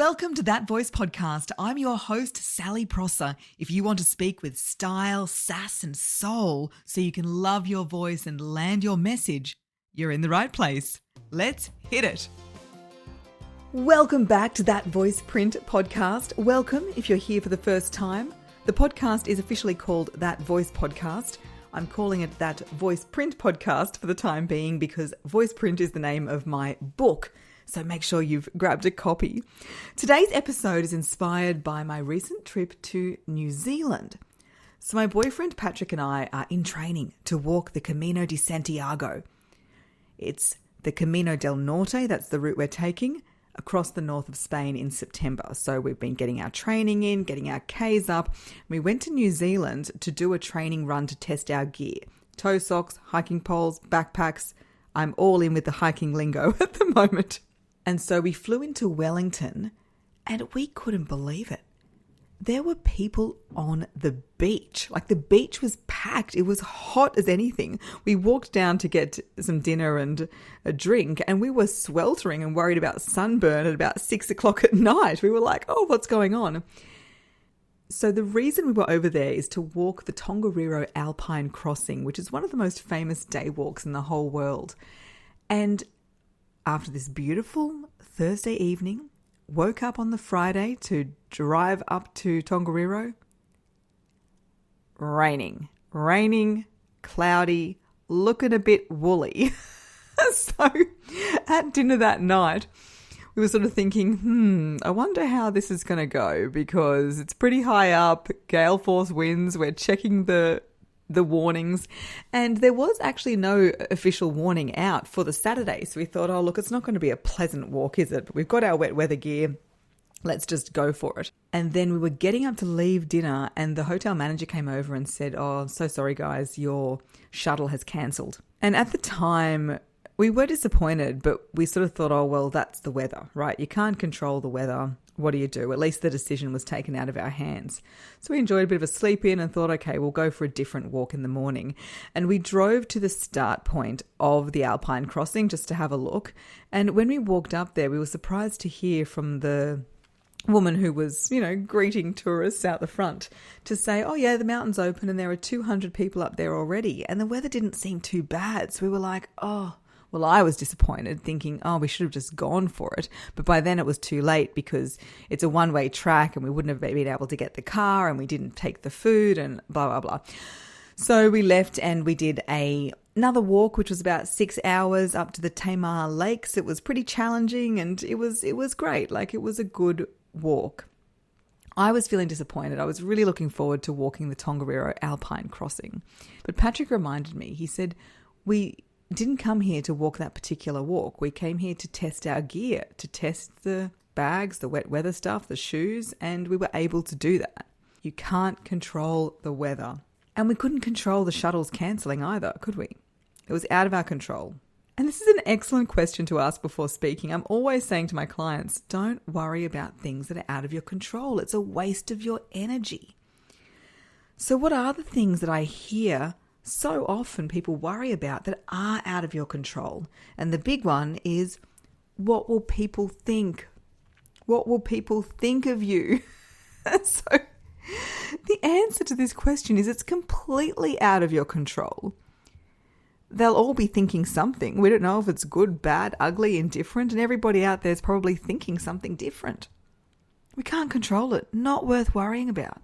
Welcome to That Voice Podcast. I'm your host, Sally Prosser. If you want to speak with style, sass, and soul so you can love your voice and land your message, you're in the right place. Let's hit it. Welcome back to That Voice Print Podcast. Welcome if you're here for the first time. The podcast is officially called That Voice Podcast. I'm calling it That Voice Print Podcast for the time being because Voice Print is the name of my book. So make sure you've grabbed a copy. Today's episode is inspired by my recent trip to New Zealand. So my boyfriend Patrick and I are in training to walk the Camino de Santiago. It's the Camino del Norte, that's the route we're taking, across the north of Spain in September. So we've been getting our training in, getting our Ks up. We went to New Zealand to do a training run to test our gear. Toe socks, hiking poles, backpacks. I'm all in with the hiking lingo at the moment. And so we flew into Wellington and we couldn't believe it. There were people on the beach. Like the beach was packed. It was hot as anything. We walked down to get some dinner and a drink and we were sweltering and worried about sunburn at about 6 o'clock at night. We were like, oh, what's going on? So the reason we were over there is to walk the Tongariro Alpine Crossing, which is one of the most famous day walks in the whole world. And after this beautiful Thursday evening, woke up on the Friday to drive up to Tongariro. Raining, cloudy, looking a bit woolly. So at dinner that night, we were sort of thinking, I wonder how this is going to go because it's pretty high up, gale force winds, we're checking the warnings, and there was actually no official warning out for the Saturday. So we thought, oh, look, it's not going to be a pleasant walk, is it? But we've got our wet weather gear. Let's just go for it. And then we were getting up to leave dinner and the hotel manager came over and said, oh, I'm so sorry, guys, your shuttle has cancelled. And at the time, we were disappointed, but we sort of thought, oh, well, that's the weather, right? You can't control the weather. What do you do? At least the decision was taken out of our hands. So we enjoyed a bit of a sleep in and thought, okay, we'll go for a different walk in the morning. And we drove to the start point of the Alpine Crossing just to have a look. And when we walked up there, we were surprised to hear from the woman who was, greeting tourists out the front to say, oh yeah, the mountain's open and there are 200 people up there already. And the weather didn't seem too bad. So we were like, oh, well, I was disappointed thinking, oh, we should have just gone for it. But by then it was too late because it's a one-way track and we wouldn't have been able to get the car and we didn't take the food and blah, blah, blah. So we left and we did another walk, which was about 6 hours up to the Tamar Lakes. It was pretty challenging and it was great. Like it was a good walk. I was feeling disappointed. I was really looking forward to walking the Tongariro Alpine Crossing. But Patrick reminded me, he said, we didn't come here to walk that particular walk. We came here to test our gear, to test the bags, the wet weather stuff, the shoes, and we were able to do that. You can't control the weather. And we couldn't control the shuttles cancelling either, could we? It was out of our control. And this is an excellent question to ask before speaking. I'm always saying to my clients, don't worry about things that are out of your control. It's a waste of your energy. So what are the things that I hear so often people worry about that are out of your control? And the big one is, what will people think? What will people think of you? So the answer to this question is it's completely out of your control. They'll all be thinking something. We don't know if it's good, bad, ugly, indifferent, and everybody out there is probably thinking something different. We can't control it. Not worth worrying about.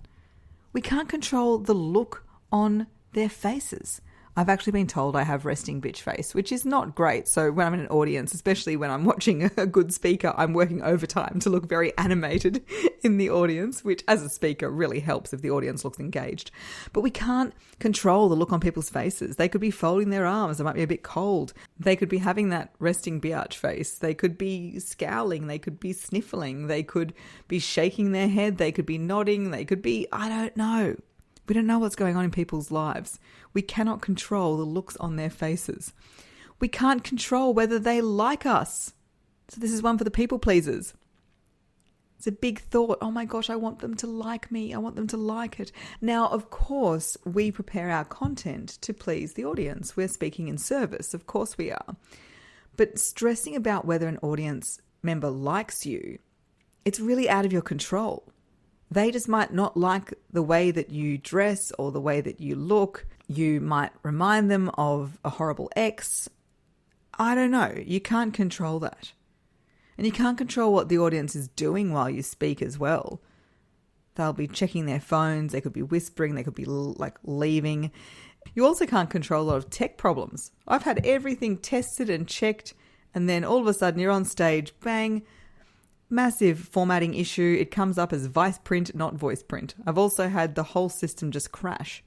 We can't control the look on their faces. I've actually been told I have resting bitch face, which is not great. So when I'm in an audience, especially when I'm watching a good speaker, I'm working overtime to look very animated in the audience, which as a speaker really helps if the audience looks engaged. But we can't control the look on people's faces. They could be folding their arms. They might be a bit cold. They could be having that resting biatch face. They could be scowling. They could be sniffling. They could be shaking their head. They could be nodding. They could be, I don't know. We don't know what's going on in people's lives. We cannot control the looks on their faces. We can't control whether they like us. So this is one for the people pleasers. It's a big thought. Oh my gosh, I want them to like me. I want them to like it. Now, of course, we prepare our content to please the audience. We're speaking in service. Of course we are. But stressing about whether an audience member likes you it's really out of your control. They just might not like the way that you dress or the way that you look. You might remind them of a horrible ex. I don't know. You can't control that. And you can't control what the audience is doing while you speak as well. They'll be checking their phones. They could be whispering. They could be leaving. You also can't control a lot of tech problems. I've had everything tested and checked, and then all of a sudden you're on stage, bang, massive formatting issue. It comes up as vice print, not voice print. I've also had the whole system just crash.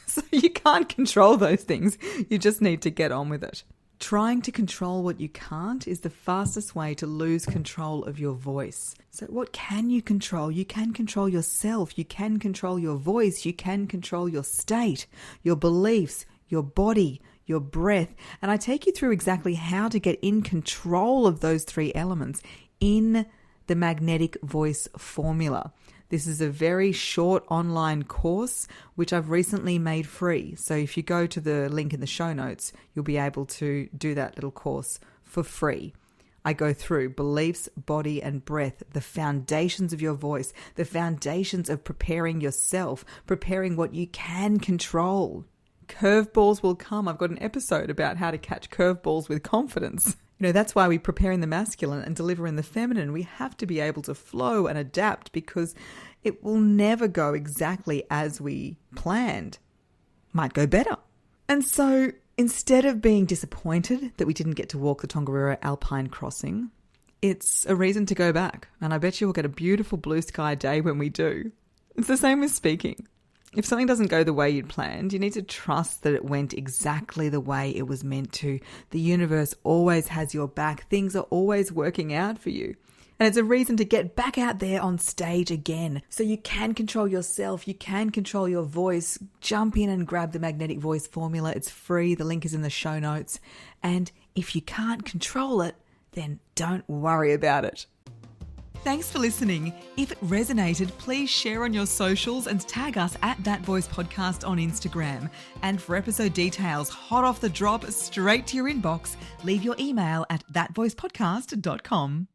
So you can't control those things. You just need to get on with it. Trying to control what you can't is the fastest way to lose control of your voice. So what can you control? You can control yourself. You can control your voice. You can control your state, your beliefs, your body, your breath. And I take you through exactly how to get in control of those three elements in the Magnetic Voice Formula. This is a very short online course, which I've recently made free. So if you go to the link in the show notes, you'll be able to do that little course for free. I go through beliefs, body, and breath, the foundations of your voice, the foundations of preparing yourself, preparing what you can control. Curveballs will come. I've got an episode about how to catch curveballs with confidence. That's why we prepare in the masculine and deliver in the feminine. We have to be able to flow and adapt because it will never go exactly as we planned. Might go better. And so instead of being disappointed that we didn't get to walk the Tongariro Alpine Crossing, it's a reason to go back. And I bet you we'll get a beautiful blue sky day when we do. It's the same with speaking. If something doesn't go the way you'd planned, you need to trust that it went exactly the way it was meant to. The universe always has your back. Things are always working out for you. And it's a reason to get back out there on stage again. So you can control yourself. You can control your voice. Jump in and grab the Magnetic Voice Formula. It's free. The link is in the show notes. And if you can't control it, then don't worry about it. Thanks for listening. If it resonated, please share on your socials and tag us at That Voice Podcast on Instagram. And for episode details, hot off the drop, straight to your inbox, leave your email at thatvoicepodcast.com.